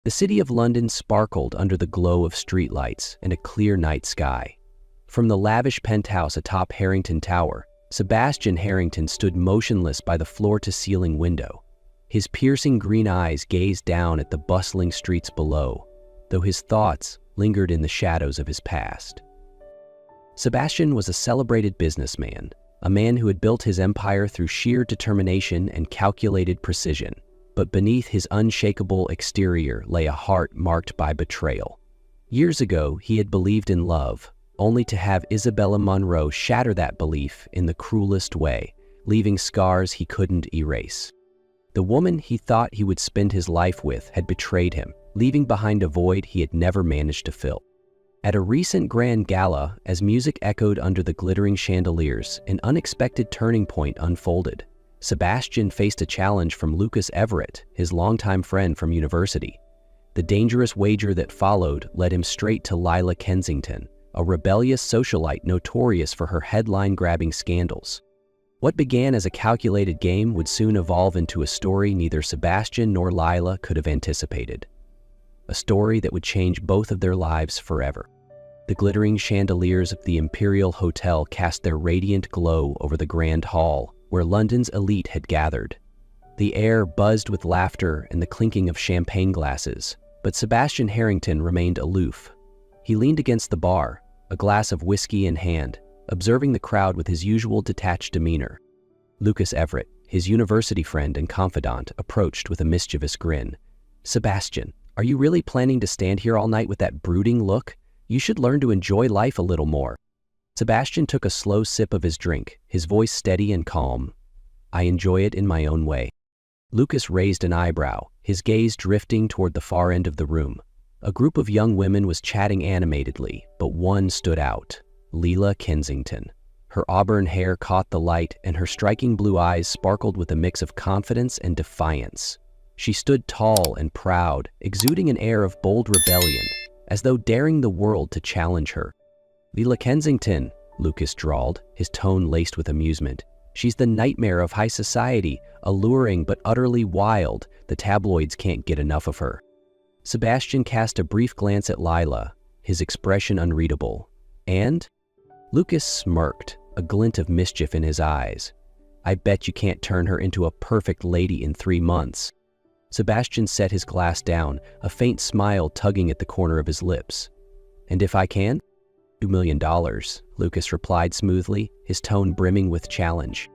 The city of London sparkled under the glow of streetlights and a clear night sky. From the lavish penthouse atop Harrington Tower, Sebastian Harrington stood motionless by the floor-to-ceiling window. His piercing green eyes gazed down at the bustling streets below, though his thoughts lingered in the shadows of his past. Sebastian was a celebrated businessman, a man who had built his empire through sheer determination and calculated precision. But beneath his unshakable exterior lay a heart marked by betrayal. Years ago, he had believed in love, only to have Isabella Munro shatter that belief in the cruelest way, leaving scars he couldn't erase. The woman he thought he would spend his life with had betrayed him, leaving behind a void he had never managed to fill. At a recent grand gala, as music echoed under the glittering chandeliers, an unexpected turning point unfolded. Sebastian faced a challenge from Lucas Everett, his longtime friend from university. The dangerous wager that followed led him straight to Lila Kensington, a rebellious socialite notorious for her headline-grabbing scandals. What began as a calculated game would soon evolve into a story neither Sebastian nor Lila could have anticipated. A story that would change both of their lives forever. The glittering chandeliers of the Imperial Hotel cast their radiant glow over the Grand Hall, where London's elite had gathered. The air buzzed with laughter and the clinking of champagne glasses, but Sebastian Harrington remained aloof. He leaned against the bar, a glass of whiskey in hand, observing the crowd with his usual detached demeanor. Lucas Everett, his university friend and confidant, approached with a mischievous grin. "Sebastian, are you really planning to stand here all night with that brooding look? You should learn to enjoy life a little more." Sebastian took a slow sip of his drink, his voice steady and calm. "I enjoy it in my own way." Lucas raised an eyebrow, his gaze drifting toward the far end of the room. A group of young women was chatting animatedly, but one stood out, Lila Kensington. Her auburn hair caught the light, and her striking blue eyes sparkled with a mix of confidence and defiance. She stood tall and proud, exuding an air of bold rebellion, as though daring the world to challenge her. "Lila Kensington," Lucas drawled, his tone laced with amusement. "She's the nightmare of high society, alluring but utterly wild. The tabloids can't get enough of her." Sebastian cast a brief glance at Lila, his expression unreadable. "And?" Lucas smirked, a glint of mischief in his eyes. "I bet you can't turn her into a perfect lady in 3 months." Sebastian set his glass down, a faint smile tugging at the corner of his lips. "And if I can?" $2 million, Lucas replied smoothly, his tone brimming with challenge.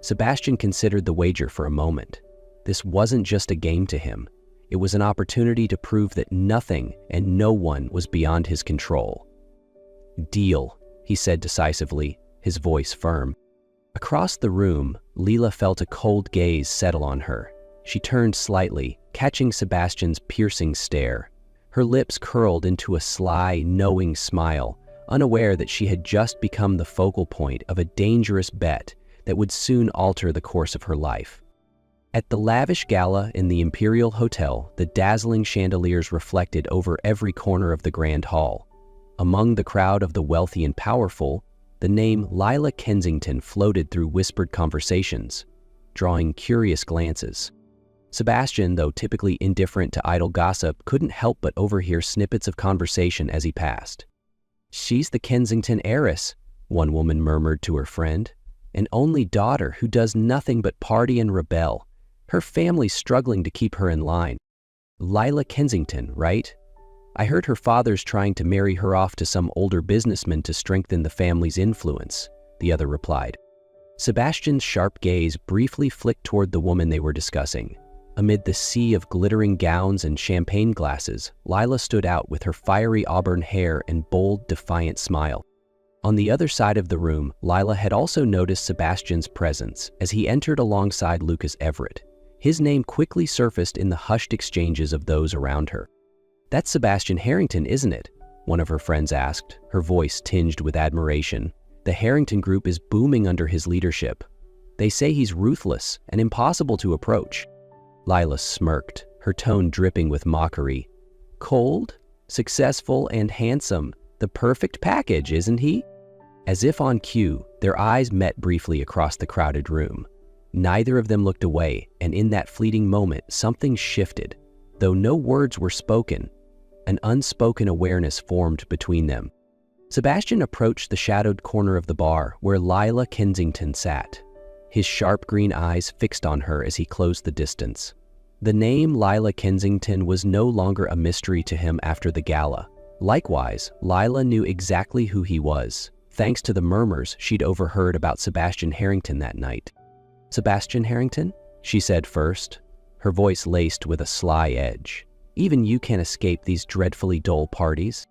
Sebastian considered the wager for a moment. This wasn't just a game to him. It was an opportunity to prove that nothing and no one was beyond his control. "Deal," he said decisively, his voice firm. Across the room, Lila felt a cold gaze settle on her. She turned slightly, catching Sebastian's piercing stare. Her lips curled into a sly, knowing smile, unaware that she had just become the focal point of a dangerous bet that would soon alter the course of her life. At the lavish gala in the Imperial Hotel, the dazzling chandeliers reflected over every corner of the Grand Hall. Among the crowd of the wealthy and powerful, the name Lila Kensington floated through whispered conversations, drawing curious glances. Sebastian, though typically indifferent to idle gossip, couldn't help but overhear snippets of conversation as he passed. "She's the Kensington heiress," one woman murmured to her friend. "An only daughter who does nothing but party and rebel. Her family's struggling to keep her in line." "Lila Kensington, right? I heard her father's trying to marry her off to some older businessman to strengthen the family's influence," the other replied. Sebastian's sharp gaze briefly flicked toward the woman they were discussing. Amid the sea of glittering gowns and champagne glasses, Lila stood out with her fiery auburn hair and bold, defiant smile. On the other side of the room, Lila had also noticed Sebastian's presence as he entered alongside Lucas Everett. His name quickly surfaced in the hushed exchanges of those around her. "That's Sebastian Harrington, isn't it?" one of her friends asked, her voice tinged with admiration. "The Harrington Group is booming under his leadership. They say he's ruthless and impossible to approach." Lila smirked, her tone dripping with mockery. "Cold, successful, and handsome. The perfect package, isn't he?" As if on cue, their eyes met briefly across the crowded room. Neither of them looked away, and in that fleeting moment, something shifted. Though no words were spoken, an unspoken awareness formed between them. Sebastian approached the shadowed corner of the bar where Lila Kensington sat, his sharp green eyes fixed on her as he closed the distance. The name Lila Kensington was no longer a mystery to him after the gala. Likewise, Lila knew exactly who he was, thanks to the murmurs she'd overheard about Sebastian Harrington that night. "Sebastian Harrington?" she said first, her voice laced with a sly edge. "Even you can't escape these dreadfully dull parties."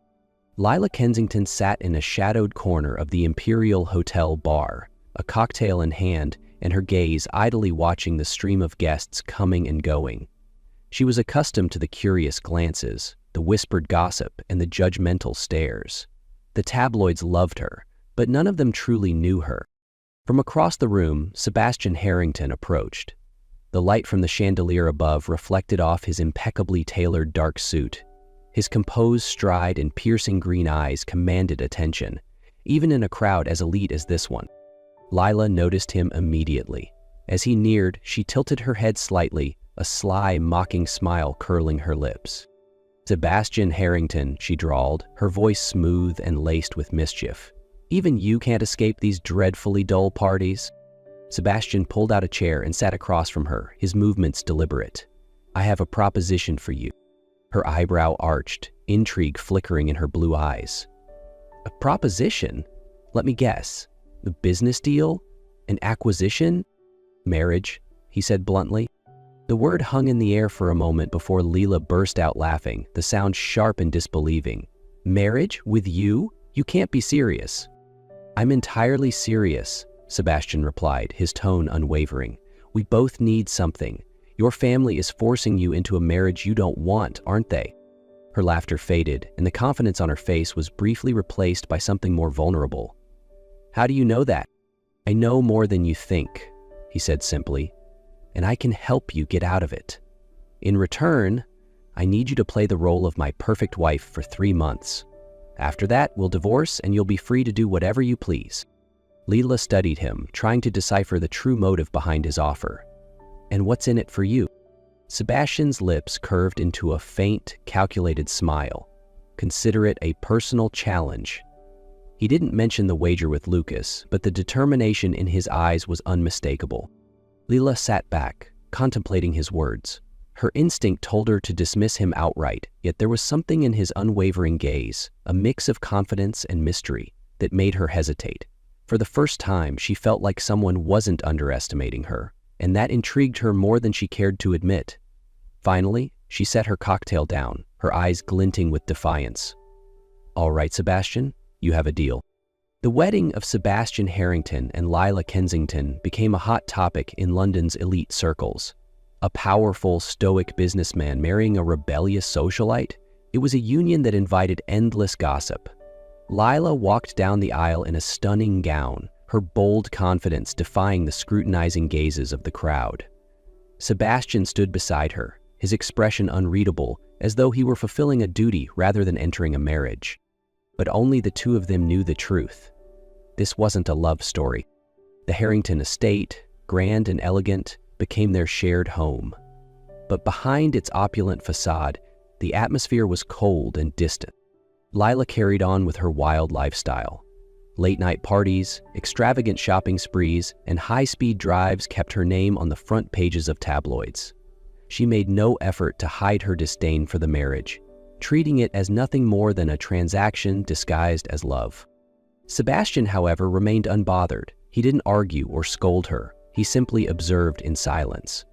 Lila Kensington sat in a shadowed corner of the Imperial Hotel bar, a cocktail in hand and her gaze idly watching the stream of guests coming and going. She was accustomed to the curious glances, the whispered gossip, and the judgmental stares. The tabloids loved her, but none of them truly knew her. From across the room, Sebastian Harrington approached. The light from the chandelier above reflected off his impeccably tailored dark suit. His composed stride and piercing green eyes commanded attention, even in a crowd as elite as this one. Lila noticed him immediately. As he neared, she tilted her head slightly, a sly, mocking smile curling her lips. "Sebastian Harrington," she drawled, her voice smooth and laced with mischief. "Even you can't escape these dreadfully dull parties?" Sebastian pulled out a chair and sat across from her, his movements deliberate. "I have a proposition for you." Her eyebrow arched, intrigue flickering in her blue eyes. "A proposition? Let me guess. A business deal? An acquisition? Marriage," he said bluntly. The word hung in the air for a moment before Lila burst out laughing, the sound sharp and disbelieving. "Marriage? With you? You can't be serious." "I'm entirely serious," Sebastian replied, his tone unwavering. "We both need something. Your family is forcing you into a marriage you don't want, aren't they?" Her laughter faded, and the confidence on her face was briefly replaced by something more vulnerable. "How do you know that?" "I know more than you think," he said simply, "and I can help you get out of it. In return, I need you to play the role of my perfect wife for 3 months. After that, we'll divorce and you'll be free to do whatever you please." Lila studied him, trying to decipher the true motive behind his offer. "And what's in it for you?" Sebastian's lips curved into a faint, calculated smile. "Consider it a personal challenge." He didn't mention the wager with Lucas, but the determination in his eyes was unmistakable. Lila sat back, contemplating his words. Her instinct told her to dismiss him outright, yet there was something in his unwavering gaze, a mix of confidence and mystery, that made her hesitate. For the first time, she felt like someone wasn't underestimating her, and that intrigued her more than she cared to admit. Finally, she set her cocktail down, her eyes glinting with defiance. "All right, Sebastian, you have a deal." The wedding of Sebastian Harrington and Lila Kensington became a hot topic in London's elite circles. A powerful, stoic businessman marrying a rebellious socialite? It was a union that invited endless gossip. Lila walked down the aisle in a stunning gown, her bold confidence defying the scrutinizing gazes of the crowd. Sebastian stood beside her, his expression unreadable, as though he were fulfilling a duty rather than entering a marriage. But only the two of them knew the truth. This wasn't a love story. The Harrington estate, grand and elegant, became their shared home. But behind its opulent facade, the atmosphere was cold and distant. Lila carried on with her wild lifestyle. Late-night parties, extravagant shopping sprees, and high-speed drives kept her name on the front pages of tabloids. She made no effort to hide her disdain for the marriage, treating it as nothing more than a transaction disguised as love. Sebastian, however, remained unbothered. He didn't argue or scold her. He simply observed in silence.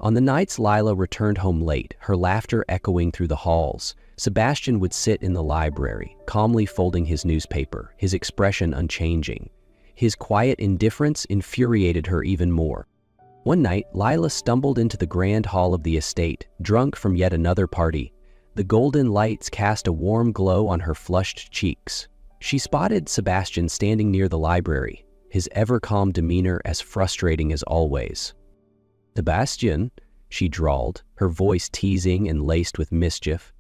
On the nights Lila returned home late, her laughter echoing through the halls, Sebastian would sit in the library, calmly folding his newspaper, his expression unchanging. His quiet indifference infuriated her even more. One night, Lila stumbled into the grand hall of the estate, drunk from yet another party. The golden lights cast a warm glow on her flushed cheeks. She spotted Sebastian standing near the library, his ever-calm demeanor as frustrating as always. "Sebastian," she drawled, her voice teasing and laced with mischief,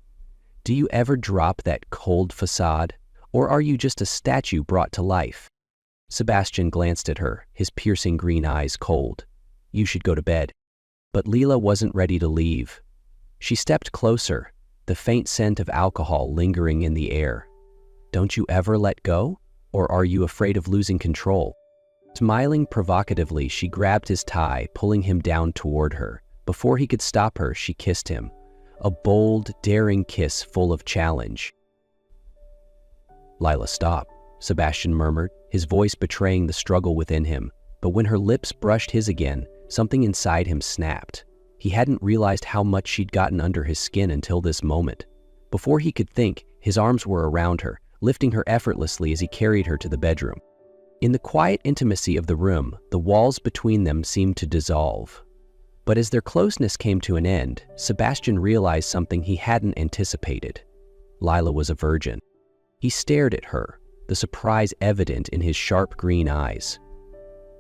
"do you ever drop that cold facade, or are you just a statue brought to life?" Sebastian glanced at her, his piercing green eyes cold. "You should go to bed." But Lila wasn't ready to leave. She stepped closer, the faint scent of alcohol lingering in the air. "Don't you ever let go? Or are you afraid of losing control?" Smiling provocatively, she grabbed his tie, pulling him down toward her. Before he could stop her, she kissed him. A bold, daring kiss full of challenge. "Lila, stop," Sebastian murmured, his voice betraying the struggle within him. But when her lips brushed his again, something inside him snapped. He hadn't realized how much she'd gotten under his skin until this moment. Before he could think, his arms were around her, lifting her effortlessly as he carried her to the bedroom. In the quiet intimacy of the room, the walls between them seemed to dissolve. But as their closeness came to an end, Sebastian realized something he hadn't anticipated. Lila was a virgin. He stared at her, the surprise evident in his sharp green eyes.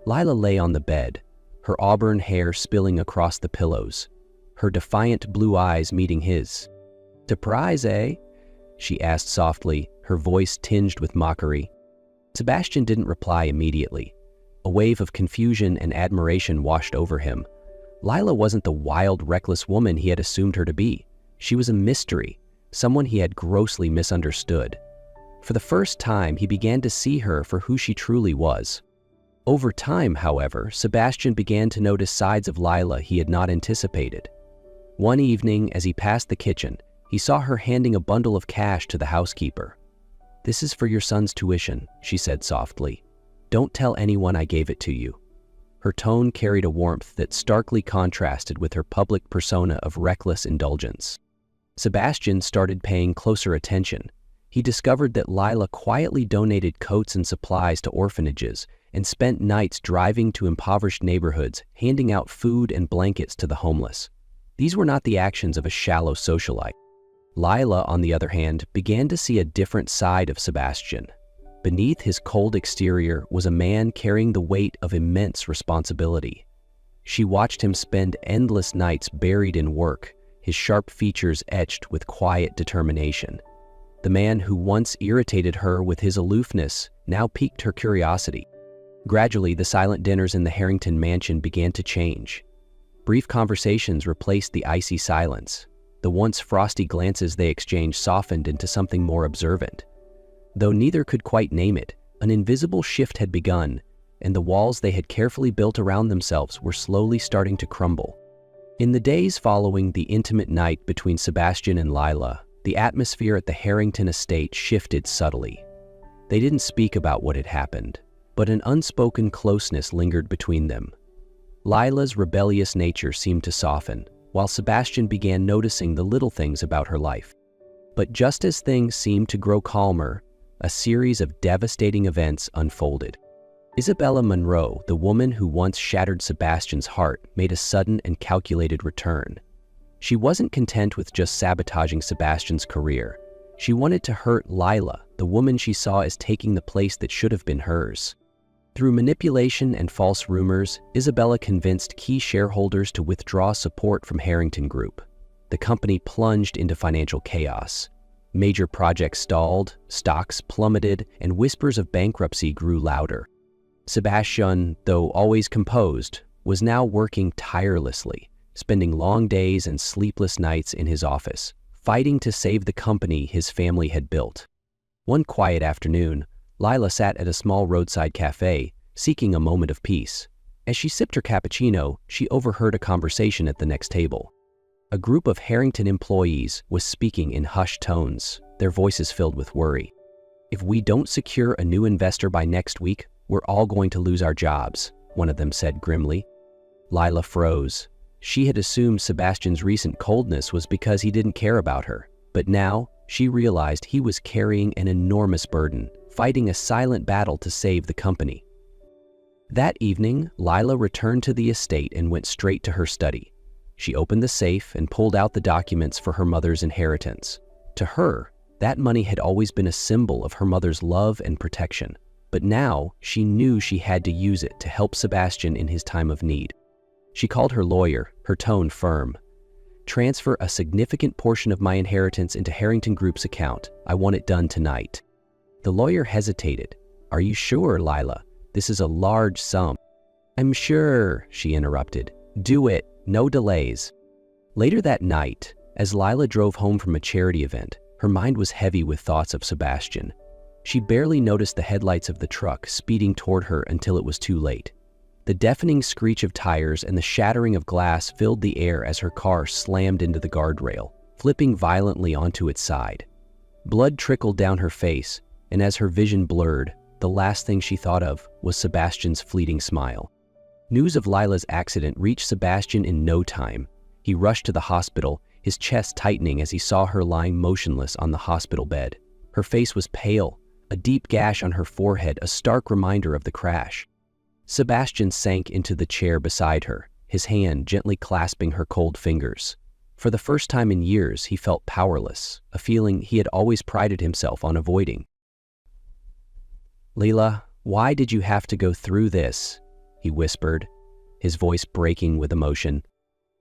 Lila lay on the bed, her auburn hair spilling across the pillows, her defiant blue eyes meeting his. "Surprise, eh?" she asked softly, her voice tinged with mockery. Sebastian didn't reply immediately. A wave of confusion and admiration washed over him. Lila wasn't the wild, reckless woman he had assumed her to be. She was a mystery, someone he had grossly misunderstood. For the first time, he began to see her for who she truly was. Over time, however, Sebastian began to notice sides of Lila he had not anticipated. One evening, as he passed the kitchen, he saw her handing a bundle of cash to the housekeeper. "This is for your son's tuition," she said softly. "Don't tell anyone I gave it to you." Her tone carried a warmth that starkly contrasted with her public persona of reckless indulgence. Sebastian started paying closer attention. He discovered that Lila quietly donated coats and supplies to orphanages and spent nights driving to impoverished neighborhoods, handing out food and blankets to the homeless. These were not the actions of a shallow socialite. Lila, on the other hand, began to see a different side of Sebastian. Beneath his cold exterior was a man carrying the weight of immense responsibility. She watched him spend endless nights buried in work, his sharp features etched with quiet determination. The man who once irritated her with his aloofness now piqued her curiosity. Gradually, the silent dinners in the Harrington mansion began to change. Brief conversations replaced the icy silence. The once frosty glances they exchanged softened into something more observant. Though neither could quite name it, an invisible shift had begun, and the walls they had carefully built around themselves were slowly starting to crumble. In the days following the intimate night between Sebastian and Lila, the atmosphere at the Harrington estate shifted subtly. They didn't speak about what had happened, but an unspoken closeness lingered between them. Lila's rebellious nature seemed to soften, while Sebastian began noticing the little things about her life. But just as things seemed to grow calmer, a series of devastating events unfolded. Isabella Monroe, the woman who once shattered Sebastian's heart, made a sudden and calculated return. She wasn't content with just sabotaging Sebastian's career. She wanted to hurt Lila, the woman she saw as taking the place that should have been hers. Through manipulation and false rumors, Isabella convinced key shareholders to withdraw support from Harrington Group. The company plunged into financial chaos. Major projects stalled, stocks plummeted, and whispers of bankruptcy grew louder. Sebastian, though always composed, was now working tirelessly, spending long days and sleepless nights in his office, fighting to save the company his family had built. One quiet afternoon, Lila sat at a small roadside cafe, seeking a moment of peace. As she sipped her cappuccino, she overheard a conversation at the next table. A group of Harrington employees was speaking in hushed tones, their voices filled with worry. "If we don't secure a new investor by next week, we're all going to lose our jobs," one of them said grimly. Lila froze. She had assumed Sebastian's recent coldness was because he didn't care about her, but now she realized he was carrying an enormous burden, fighting a silent battle to save the company. That evening, Lila returned to the estate and went straight to her study. She opened the safe and pulled out the documents for her mother's inheritance. To her, that money had always been a symbol of her mother's love and protection, but now she knew she had to use it to help Sebastian in his time of need. She called her lawyer, her tone firm. "Transfer a significant portion of my inheritance into Harrington Group's account. I want it done tonight." The lawyer hesitated. "Are you sure, Lila? This is a large sum." "I'm sure," she interrupted. "Do it. No delays." Later that night, As Lila drove home from a charity event, her mind was heavy with thoughts of Sebastian. She barely noticed the headlights of the truck speeding toward her until it was too late. The deafening screech of tires and the shattering of glass filled the air as her car slammed into the guardrail, flipping violently onto its side. Blood trickled down her face, and as her vision blurred, the last thing she thought of was Sebastian's fleeting smile. News of Lila's accident reached Sebastian in no time. He rushed to the hospital, his chest tightening as he saw her lying motionless on the hospital bed. Her face was pale, a deep gash on her forehead a stark reminder of the crash. Sebastian sank into the chair beside her, his hand gently clasping her cold fingers. For the first time in years, he felt powerless, a feeling he had always prided himself on avoiding. "Lila, why did you have to go through this?" he whispered, his voice breaking with emotion.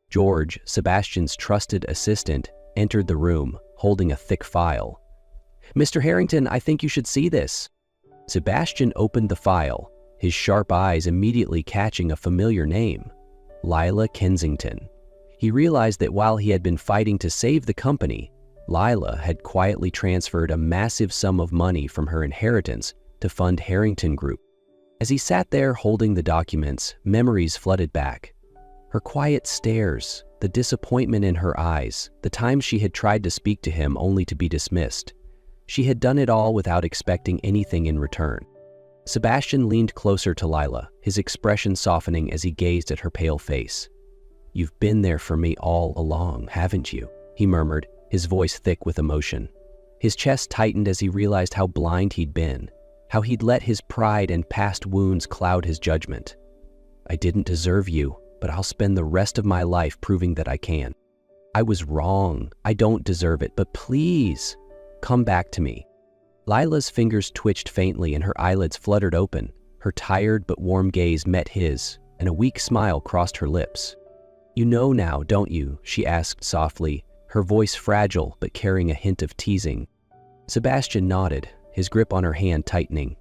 George, Sebastian's trusted assistant, entered the room, holding a thick file. "Mr. Harrington, I think you should see this." Sebastian opened the file, his sharp eyes immediately catching a familiar name, Lila Kensington. He realized that while he had been fighting to save the company, Lila had quietly transferred a massive sum of money from her inheritance to fund Harrington Group. As he sat there holding the documents, memories flooded back. Her quiet stares, the disappointment in her eyes, the times she had tried to speak to him only to be dismissed. She had done it all without expecting anything in return. Sebastian leaned closer to Lila, his expression softening as he gazed at her pale face. "You've been there for me all along, haven't you?" he murmured, his voice thick with emotion. His chest tightened as he realized how blind he'd been, how he'd let his pride and past wounds cloud his judgment. "I didn't deserve you, but I'll spend the rest of my life proving that I can. I was wrong. I don't deserve it, but please, come back to me." Lila's fingers twitched faintly and her eyelids fluttered open. Her tired but warm gaze met his, and a weak smile crossed her lips. "You know now, don't you?" she asked softly, her voice fragile but carrying a hint of teasing. Sebastian nodded, his grip on her hand tightening.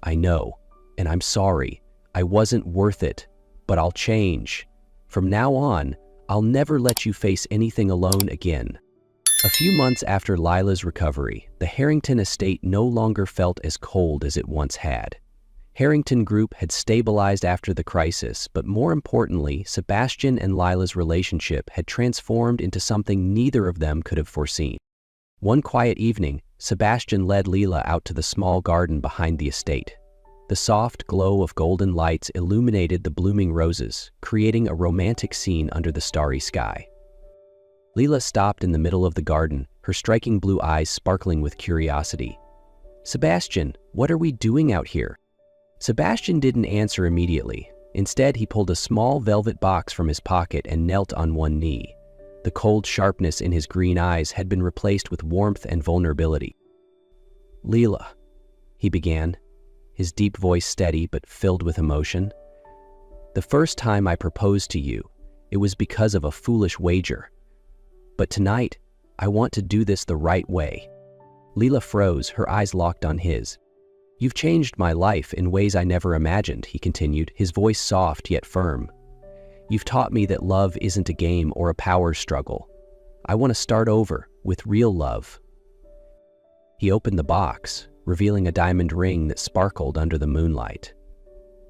"I know, and I'm sorry. I wasn't worth it, but I'll change. From now on, I'll never let you face anything alone again." A few months after Lila's recovery, the Harrington estate no longer felt as cold as it once had. Harrington Group had stabilized after the crisis, but more importantly, Sebastian and Lila's relationship had transformed into something neither of them could have foreseen. One quiet evening, Sebastian led Lila out to the small garden behind the estate. The soft glow of golden lights illuminated the blooming roses, creating a romantic scene under the starry sky. Lila stopped in the middle of the garden, her striking blue eyes sparkling with curiosity. "Sebastian, what are we doing out here?" Sebastian didn't answer immediately. Instead, he pulled a small velvet box from his pocket and knelt on one knee. The cold sharpness in his green eyes had been replaced with warmth and vulnerability. "Lila," he began, his deep voice steady but filled with emotion. "The first time I proposed to you, it was because of a foolish wager. But tonight, I want to do this the right way." Lila froze, her eyes locked on his. "You've changed my life in ways I never imagined," he continued, his voice soft yet firm. "You've taught me that love isn't a game or a power struggle. I want to start over with real love." He opened the box, revealing a diamond ring that sparkled under the moonlight.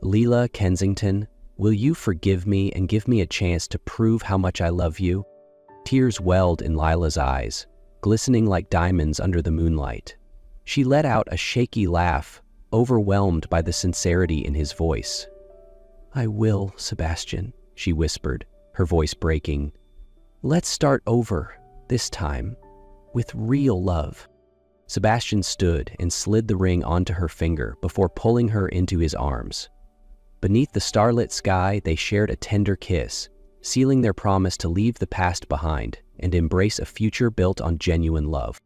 "Lila Kensington, will you forgive me and give me a chance to prove how much I love you?" Tears welled in Lila's eyes, glistening like diamonds under the moonlight. She let out a shaky laugh, overwhelmed by the sincerity in his voice. "I will, Sebastian," she whispered, her voice breaking. "Let's start over, this time, with real love." Sebastian stood and slid the ring onto her finger before pulling her into his arms. Beneath the starlit sky, they shared a tender kiss, sealing their promise to leave the past behind and embrace a future built on genuine love.